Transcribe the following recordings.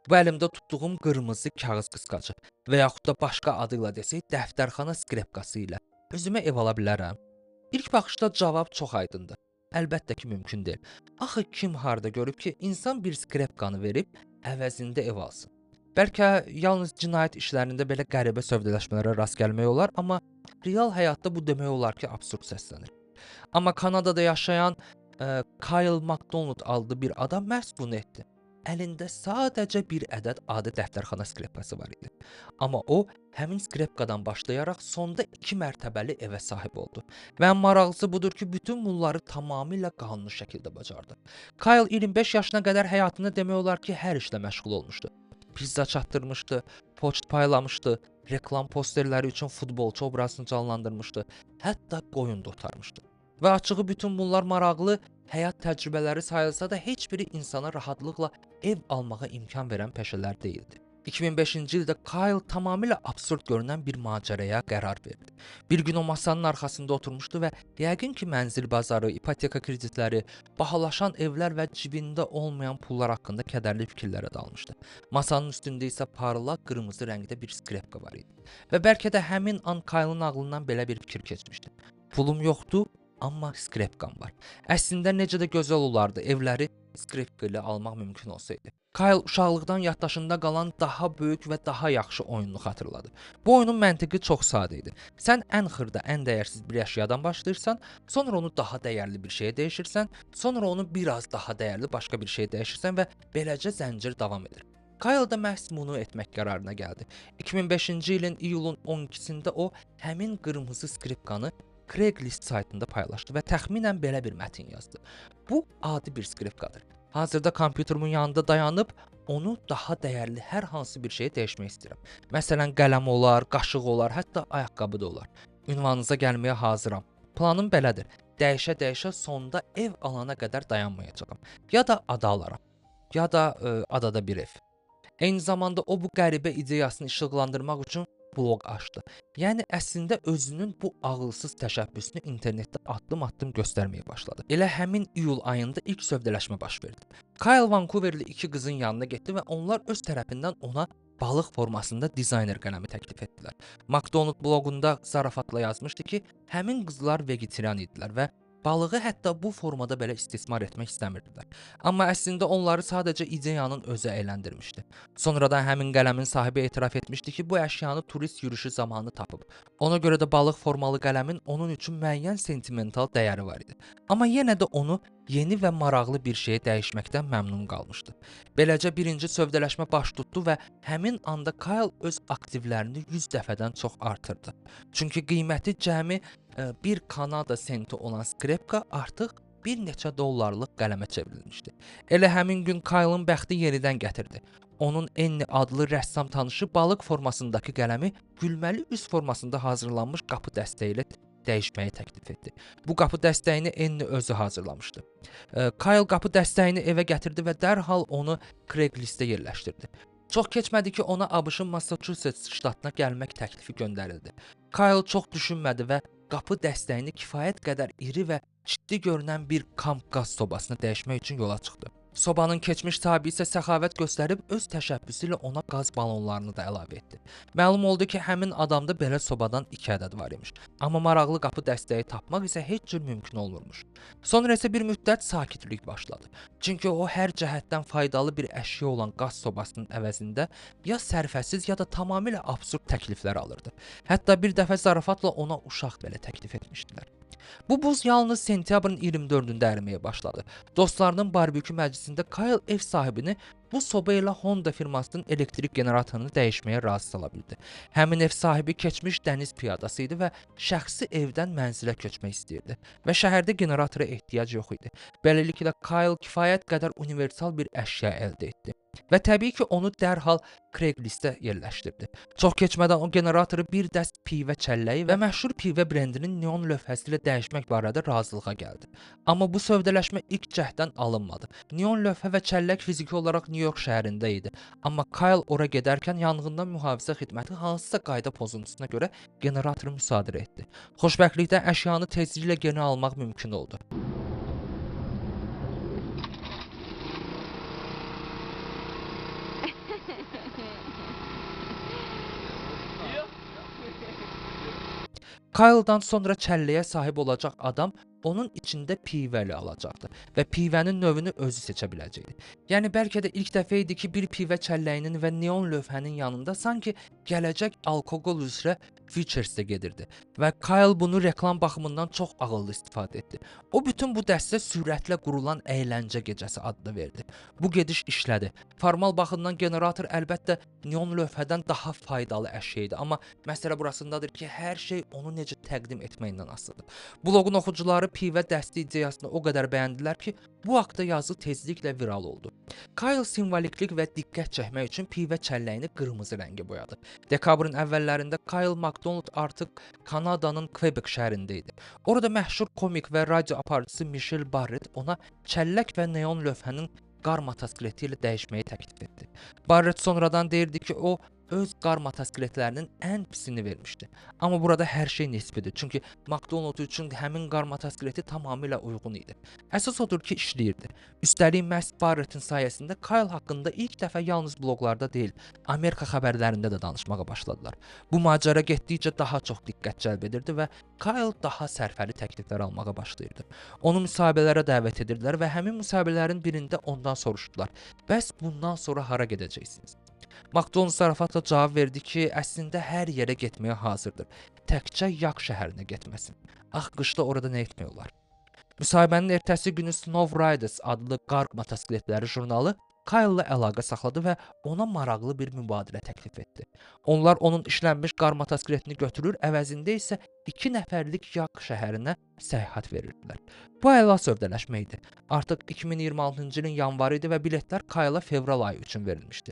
Bu əlimdə tutduğum qırmızı kağız qısqacı və yaxud da başqa adıyla desək, dəftərxana skripkası ilə özümə ev ala bilərəm? İlk baxışda cavab çox aydındır. Əlbəttə ki, mümkün deyil. Axı kim harda görüb ki, insan bir skripkanı verib əvəzində ev alsın? Bəlkə yalnız cinayət işlərində belə qəribə sövdələşmələrə rast gəlmək olar, amma real həyatda bu demək olar ki, absurd səslənir. Amma Kanadada yaşayan Kyle MacDonald adlı bir adam məhz bunu etdi. Əlində sadəcə bir ədəd adi dəftərxana skripkası var idi. Amma o, həmin skripkadan başlayaraq sonda 2 mərtəbəli evə sahib oldu. Və ən maraqlısı budur ki, bütün bunları tamamilə qanuni şəkildə bacardı. Kyle 25 yaşına qədər həyatında demək olar ki, hər işlə məşğul olmuşdu. Pizza çatdırmışdı, poçt paylamışdı, reklam posterləri üçün futbolçu obrazını canlandırmışdı, hətta qoyun da otarmışdı. Və açığı bütün bunlar maraqlı həyat təcrübələri sayılsa da heç biri insana rahatlıqla ev almağa imkan verən peşələr deyildi. 2005-ci ildə Kyle tamamilə absurd görünən bir macəraya qərar verdi. Bir gün o masanın arxasında oturmuşdu və yəqin ki, mənzil bazarı, ipoteka kreditləri, bahalaşan evlər və cibində olmayan pullar haqqında kədərli fikirlərə dalmışdı. Masanın üstündə isə parlaq qırmızı rəngdə bir skripka var idi. Və bəlkə də həmin an Kyle'ın ağlından belə bir fikir keçmişdi. Pulum yoxdur, amma skripkam var. Əslində necə də gözəl olardı evləri skripka ilə almaq mümkün olsaydı. Kyle uşaqlıqdan yaddaşında qalan daha böyük və daha yaxşı oyununu xatırladı. Bu oyunun məntiqi çox sadə idi. Sən ən xırda, ən dəyərsiz bir əşyadan başlayırsan, sonra onu daha dəyərli bir şeyə dəyişirsən, sonra onu biraz daha dəyərli başqa bir şeyə dəyişirsən və beləcə zəncir davam edir. Kyle da məhz bunu etmək qərarına gəldi. 2005-ci ilin iyulun 12-sində o həmin qırmızı skripkanı Craigslist saytında paylaşdı və təxminən belə bir mətn yazdı. Bu adi bir skripkadır. Hazırda kompüterimin yanında dayanıb onu daha dəyərli hər hansı bir şeyə dəyişmək istəyirəm. Məsələn, qələm olar, qaşıq olar, hətta ayaqqabı da olar. Ünvanınıza gəlməyə hazıram. Planım belədir. Dəyişə-dəyişə sonda ev alana qədər dayanmayacağam. Ya da ada alaram, ya da adada bir ev. Eyni zamanda o bu qəribə ideyasını işıqlandırmaq üçün bloq açdı. Yəni əslində özünün bu ağılsız təşəbbüsünü internetdə addım-addım göstərməyə başladı. Elə həmin iyul ayında ilk sövdələşmə baş verdi. Kyle Vancouverli 2 qızın yanına getdi və onlar öz tərəfindən ona balıq formasında dizayner qələmi təklif etdilər. MacDonald bloqunda zarafatla yazmışdı ki, həmin qızlar vegetarian idilər və balığı hətta bu formada belə istismar etmək istəmirdilər. Amma əslində onları sadəcə ideyanın özü əyləndirmişdi. Sonradan həmin qələmin sahibi etiraf etmişdi ki, bu əşyanı turist yürüyüşü zamanı tapıb. Ona görə də balıq formalı qələmin onun üçün müəyyən sentimental dəyəri var idi. Amma yenə də onu yeni və maraqlı bir şeyə dəyişməkdən məmnun qalmışdı. Beləcə birinci sövdələşmə baş tutdu və həmin anda Kyle öz aktivlərini 100 dəfədən çox artırdı. Çünki qiyməti cəmi 1 Kanada senti olan skripka artıq bir neçə dollarlıq qələmə çevrilmişdi. Elə həmin gün Kyle'ın bəxti yenidən gətirdi. Onun Enni adlı rəssam tanışı balıq formasındakı qələmi gülməli üz formasında hazırlanmış qapı dəstəyi ilə dəyişməyi təklif etdi. Bu qapı dəstəyini Enni özü hazırlamışdı. Kyle qapı dəstəyini evə gətirdi və dərhal onu Craigslist-də yerləşdirdi. Çox keçmədi ki, ona ABŞ-ın Massachusetts ştatına gəlmək təklifi göndərildi. Kyle çox düşünmədi və qapı dəstəyini kifayət qədər iri və ciddi görünən bir kamp qaz sobasına dəyişmək üçün yola çıxdı. Sobanın keçmiş sahibi isə səxavət göstərib öz təşəbbüsü ilə ona qaz balonlarını da əlavə etdi. Məlum oldu ki, həmin adamda belə sobadan 2 ədəd var imiş. Amma maraqlı qapı dəstəyi tapmaq isə heç cür mümkün olmurmuş. Sonra isə bir müddət sakitlik başladı. Çünki o hər cəhətdən faydalı bir əşya olan qaz sobasının əvəzində ya sərfəsiz ya da tamamilə absurd təkliflər alırdı. Hətta bir dəfə zarafatla ona uşaq belə təklif etmişdilər. Bu buz yalnız sentyabrın 24-də əriməyə başladı. Dostlarının barbekü məclisində Kyle ev sahibini bu soba ilə Honda firmasının elektrik generatorunu dəyişməyə razı sala bildi. Həmin ev sahibi keçmiş dəniz piyadası idi və şəxsi evdən mənzilə köçmək istəyirdi və şəhərdə generatora ehtiyac yox idi. Beləliklə Kyle kifayət qədər universal bir əşya əldə etdi və təbii ki, onu dərhal Craigslist-də yerləşdirdi. Çox keçmədən o generatoru bir dəst pivə çəlləyi və məşhur pivə brendinin neon lövhəsi ilə dəyişmək barədə razılığa gəldi. Amma bu sövdələşmə ilk cəhddən alınmadı. Neon lövhə və çəllək fiziki olaraq New York şəhərində idi. Amma Kyle ora gedərkən yanğından mühafizə xidməti hansısa qayda pozuntusuna görə generatoru müsadirə etdi. Xoşbəxtlikdən əşyanı tezliklə geri almaq mümkün oldu. Kyle'dan sonra çəlləyə sahib olacaq adam onun içində pivəli alacaqdı və pivənin növünü özü seçə biləcəkdi. Yəni bəlkə də ilk dəfə idi ki, bir pivə çəlləyinin və neon lövhənin yanında sanki gələcək alkoqol üzrə Featuresdə gedirdi və Kyle bunu reklam baxımından çox ağıllı istifadə etdi. O bütün bu dəstə sürətlə qurulan əyləncə gecəsi adını verdi. Bu gediş işlədi. Formal baxımdan generator əlbəttə neon lövhədən daha faydalı əşya idi, amma məsələ burasındadır ki, hər şey onu necə təqdim etməyindən asılıdır. Bloqun oxucuları pivə dəsti ideyasını o qədər bəyəndilər ki, bu haqda yazı tezliklə viral oldu. Kyle simvoliklik və diqqət çəkmək üçün pivə çəlləyini qırmızı rəngə boyadı. Dekabrın əvvəllərində Kyle MacDonald artıq Kanadanın Quebec şəhərində idi. Orada məşhur komik və radio aparıcısı Michelle Barrett ona çəllək və neon lövhənin qar motosikleti ilə dəyişməyi təklif etdi. Barrett sonradan deyirdi ki, o öz qar motosikletlərinin ən pisini vermişdi. Amma burada hər şey nisbidir, çünki McDonald üçün həmin qar motosikleti tamamilə uyğun idi. Əsas odur ki, işləyirdi. Üstəlik məhz Barrettin sayəsində Kyle haqqında ilk dəfə yalnız bloqlarda deyil, Amerika xəbərlərində də danışmağa başladılar. Bu macəra getdikcə daha çox diqqət cəlb edirdi və Kyle daha sərfəli təkliflər almağa başlayırdı. Onu müsahibələrə dəvət edirdilər və həmin müsahibələrin birində ondan soruşdular: "Bəs bundan sonra hara gedəcəksiniz?" McDonald zarafatla cavab verdi ki, əslində hər yerə getməyə hazırdır. Təkcə Yak şəhərinə getməsin. Ax, qışda orada nə etmək olar? Müsahibənin ertəsi günü Snow Riders adlı qar motosikletləri jurnalı Kyle-la əlaqə saxladı və ona maraqlı bir mübadilə təklif etdi. Onlar onun işlənmiş qar motosikletini götürür, əvəzində isə 2 nəfərlik Yak şəhərinə səyahət verirdilər. Bu əla sövdələşmə idi. Artıq 2026-cı ilin yanvarı idi və biletlər Kyle-la fevral ayı üçün verilmişdi.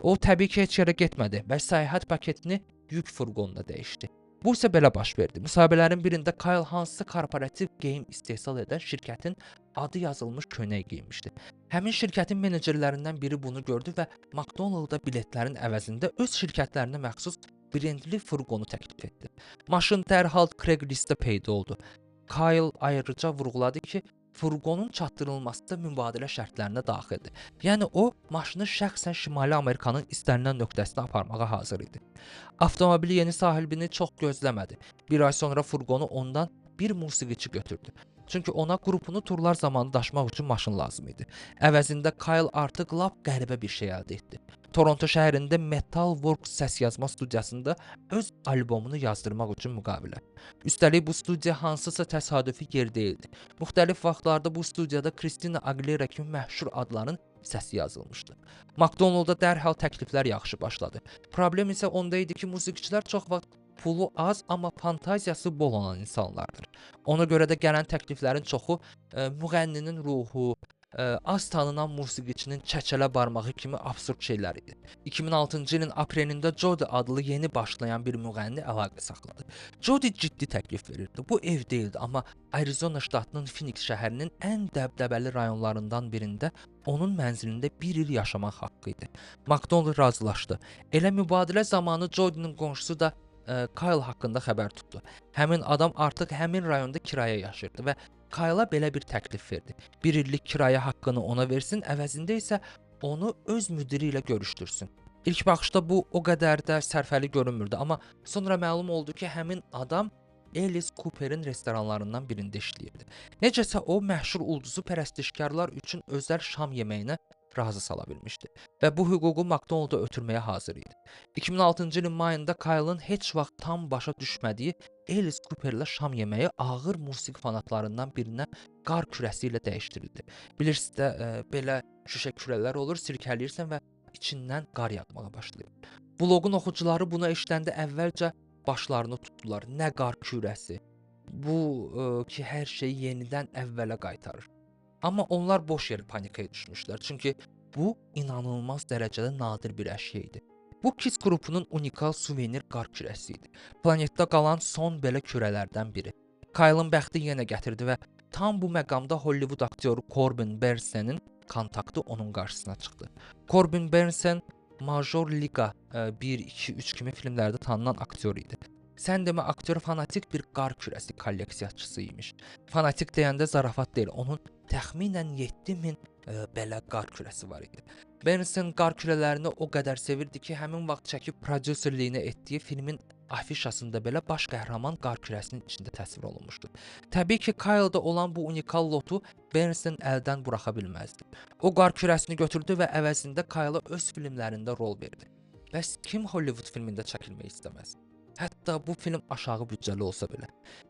O təbii ki, heç yerə getmədi və səyahət paketini yük furqonuna dəyişdi. Bu isə belə baş verdi. Müsahibələrin birində Kyle hansısa korporativ geyim istehsal edən şirkətin adı yazılmış köynək geyinmişdi. Həmin şirkətin menecerlərindən biri bunu gördü və McDonald-da biletlərin əvəzində öz şirkətlərinə məxsus brendli furqonu təklif etdi. Maşın dərhal Craigslist-də peyda oldu. Kyle ayrıca vurğuladı ki, furqonun çatdırılması da mübadilə şərtlərinə daxildir. Yəni o, maşını şəxsən Şimali Amerikanın istənilən nöqtəsinə aparmağa hazır idi. Avtomobili yeni sahibini çox gözləmədi. Bir ay sonra furqonu ondan bir musiqiçi götürdü. Çünki ona qrupunu turlar zamanı daşımaq üçün maşın lazım idi. Əvəzində Kyle artıq lap qəribə bir şey əldə etdi. Toronto şəhərində Metal Works səs yazma studiyasında öz albomunu yazdırmaq üçün müqavilə. Üstəlik bu studiya hansısa təsadüfi yer deyildi. Müxtəlif vaxtlarda bu studiyada Christina Aguilera kimi məşhur adların səsi yazılmışdı. McDonald-da dərhal təkliflər yağışı başladı. Problem isə onda idi ki, musiqiçilər çox vaxt pulu az, amma fantaziyası bol olan insanlardır. Ona görə də gələn təkliflərin çoxu müğənninin ruhu, az tanınan musiqiçinin çəçələ barmağı kimi absurd şeylər idi. 2006-cı ilin aprelində Jody adlı yeni başlayan bir müğənni əlaqə saxladı. Jody ciddi təklif verirdi. Bu ev deyildi, amma Arizona ştatının Phoenix şəhərinin ən dəbdəbəli rayonlarından birində onun mənzilində bir il yaşamaq haqqı idi. McDonald razılaşdı. Elə mübadilə zamanı Jody'nin qonşusu da Kyle haqqında xəbər tutdu. Həmin adam artıq həmin rayonda kirayə yaşayırdı və Kyle-a belə bir təklif verdi. Bir illik kirayə haqqını ona versin, əvəzində isə onu öz müdiri ilə görüşdürsün. İlk baxışda bu o qədər də sərfəli görünmürdü, amma sonra məlum oldu ki, həmin adam Alice Cooper'in restoranlarından birində işləyirdi. Necəsə o məşhur ulduzu pərəstişkarlar üçün özəl şam yeməyinə razı sala bilmişdi və bu hüququ McDonald-a ötürməyə hazır idi. 2006-cı ilin mayında Kyle-ın heç vaxt tam başa düşmədiyi Alice Cooper-la şam yeməyi ağır musiqi fanatlarından birinə qar kürəsi ilə dəyişdirildi. Bilirsiniz də belə şüşə kürələr olur, sirkələyirsən və içindən qar yağmağa başlayır. Bloqun oxucuları buna eşidəndə əvvəlcə başlarını tutdular. Nə qar kürəsi? Bu ki, hər şeyi yenidən əvvələ qaytarır. Amma onlar boş yerə panikaya düşmüşlər. Çünki bu inanılmaz dərəcədə nadir bir əşya idi. Bu Kiss qrupunun unikal suvenir qar kürəsi idi. Planetdə qalan son belə kürələrdən biri. Kyle'ın bəxti yenə gətirdi və tam bu məqamda Hollywood aktyoru Corbin Bernsen'in kontaktı onun qarşısına çıxdı. Corbin Bernsen Major Liga 1, 2, 3 kimi filmlərdə tanınan aktyor idi. Sən demə aktyor fanatik bir qar kürəsi kolleksiyaçısı imiş. Fanatik deyəndə zarafat deyil, onun təxminən 7000 belə qar kürəsi var idi. Bernsen qar kürələrini o qədər sevirdi ki, həmin vaxt çəkib prodüserliyini etdiyi filmin afişasında belə baş qəhrəman qar kürəsinin içində təsvir olunmuşdu. Təbii ki, Kyle-da olan bu unikal lotu Bernstein əldən buraxa bilməzdi. O qar kürəsini götürdü və əvəzində Kyle-a öz filmlərində rol verdi. Bəs kim Hollywood filmində çəkilmək istəməz? Hətta bu film aşağı büdcəli olsa belə.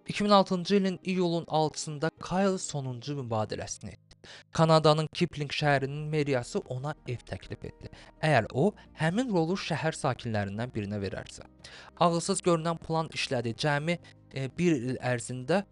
2006-cı ilin iyulun 6-sında Kyle sonuncu mübadiləsini etdi. Kanadanın Kipling şəhərinin meriyası ona ev təklif etdi. Əgər o, həmin rolu şəhər sakinlərindən birinə verərsə. Ağılsız görünən plan işlədi. Cəmi bir il ərzində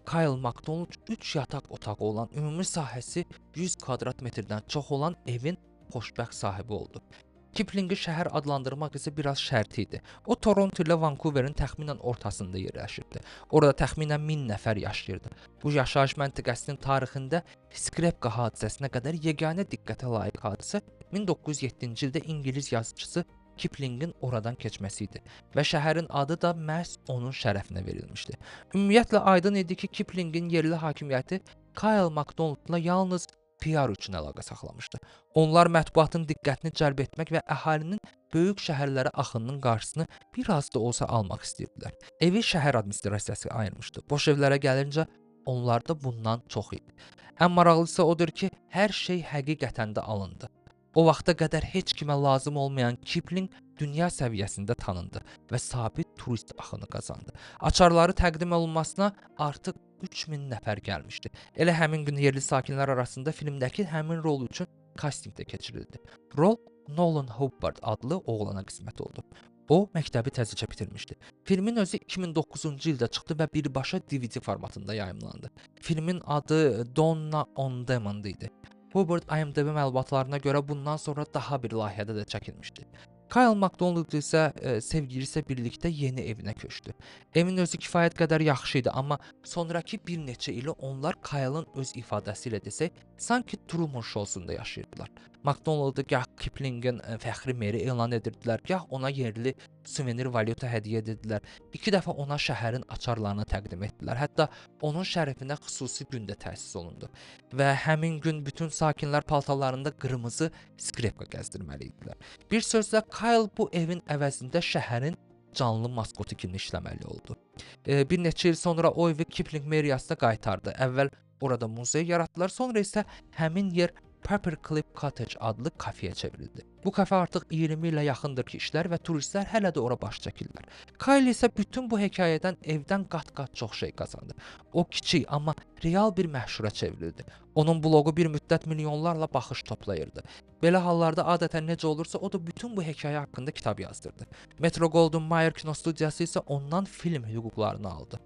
Kyle MacDonald 3 yataq otağı olan, ümumi sahəsi 100 kvadrat metrdən çox olan evin xoşbəxt sahibi oldu. Kiplingi şəhər adlandırmaq isə biraz şərti idi. O, Toronto ilə Vancouverin təxminən ortasında yerləşirdi. Orada təxminən 1000 nəfər yaşayırdı. Bu yaşayış məntəqəsinin tarixində Skripka hadisəsinə qədər yeganə diqqətə layiq hadisə 1907-ci ildə İngilis yazıçısı Kiplingin oradan keçməsi idi və şəhərin adı da məhz onun şərəfinə verilmişdi. Ümumiyyətlə aydın idi ki, Kiplingin yerli hakimiyyəti Kyle MacDonaldla yalnız PR üçün əlaqə saxlamışdı. Onlar mətbuatın diqqətini cəlb etmək və əhalinin böyük şəhərlərə axınının qarşısını bir az da olsa almaq istəyirdilər. Evi şəhər administrasiyası ayırmışdı. Boş evlərə gəlincə onlarda bundan çox idi. Ən maraqlısı odur ki, hər şey həqiqətən də alındı. O vaxta qədər heç kimə lazım olmayan Kipling dünya səviyyəsində tanındı və sabit turist axını qazandı. Açarları təqdim olunmasına artıq 3000 nəfər gəlmişdi. Elə həmin gün yerli sakinlər arasında filmdəki həmin rol üçün kastinq də keçirildi. Rol Nolan Hubbard adlı oğlana qismət oldu. O, məktəbi təzəcə bitirmişdi. Filmin özü 2009-cu ildə çıxdı və birbaşa DVD formatında yayımlandı. Filmin adı Donna on Demand idi. Hubbard IMDb məlumatlarına görə bundan sonra daha bir layihədə də çəkilmişdi. Kyle MacDonald isə sevgilisi ilə birlikdə yeni evinə köçdü. Evin özü kifayət qədər yaxşı idi, amma sonrakı bir neçə ili onlar Kyle'ın öz ifadəsi ilə desək, sanki Truman Show-sunda yaşayırdılar. MacDonald'ı gah Kiplingin fəxri meri elan edirdilər, gah ona yerli suvenir valyuta hədiyyə edirdilər. 2 dəfə ona şəhərin açarlarını təqdim etdilər. Hətta onun şərəfinə xüsusi gün də təsis olundu. Və həmin gün bütün sakinlər paltarlarında qırmızı skripka gəzdirməli idilər. Bir sözlə Kyle bu evin əvəzində şəhərin canlı maskotu kimi işləməli oldu. Bir neçə il sonra o evi Kipling meriyasına qaytardı. Əvvəl orada muzey yaratdılar, sonra isə həmin yer Paperclip Cottage adlı kafeyə çevrildi. Bu kafe artıq 20 ilə yaxındır ki, işlər və turistlər hələ də ora baş çəkirlər. Kyle isə bütün bu hekayədən evdən qat-qat çox şey qazandı. O kiçik, amma real bir məşhura çevrildi. Onun bloqu bir müddət milyonlarla baxış toplayırdı. Belə hallarda adətən necə olursa, o da bütün bu hekayə haqqında kitab yazdırdı. Metro-Goldwyn-Mayer kinostudiyası isə ondan film hüquqlarını aldı.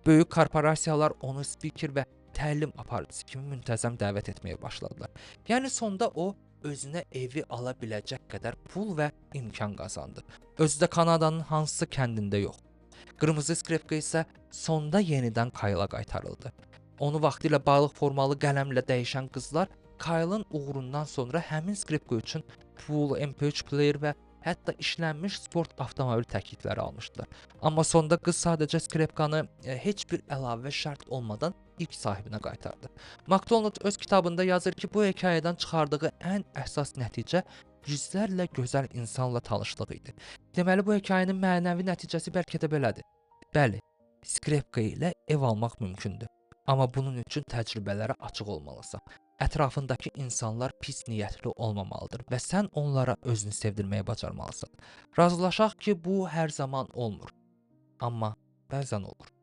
Böyük korporasiyalar onu spiker və təlim aparıcısı kimi müntəzəm dəvət etməyə başladılar. Yəni sonda o özünə evi ala biləcək qədər pul və imkan qazandı. Özü də Kanadanın hansısa kəndində yox. Qırmızı skripka isə sonda yenidən Kyle'a qaytarıldı. Onu vaxtilə balıq formalı qələmlə dəyişən qızlar Kyle'ın uğurundan sonra həmin skripka üçün pul, MP3 player və hətta işlənmiş sport avtomobil təklifləri almışdılar. Amma sonda qız sadəcə skripkanı heç bir əlavə şərt olmadan ilk sahibinə qaytardı. MacDonald öz kitabında yazır ki, bu hekayədən çıxardığı ən əsas nəticə yüzlərlə gözəl insanla tanışlıq idi. Deməli, bu hekayənin mənəvi nəticəsi bəlkə də belədir. Bəli, skripka ilə ev almaq mümkündür. Amma bunun üçün təcrübələrə açıq olmalısan. Ətrafındakı insanlar pis niyyətli olmamalıdır və sən onlara özünü sevdirməyə bacarmalısan. Razılaşaq ki, bu hər zaman olmur. Amma bəzən olur.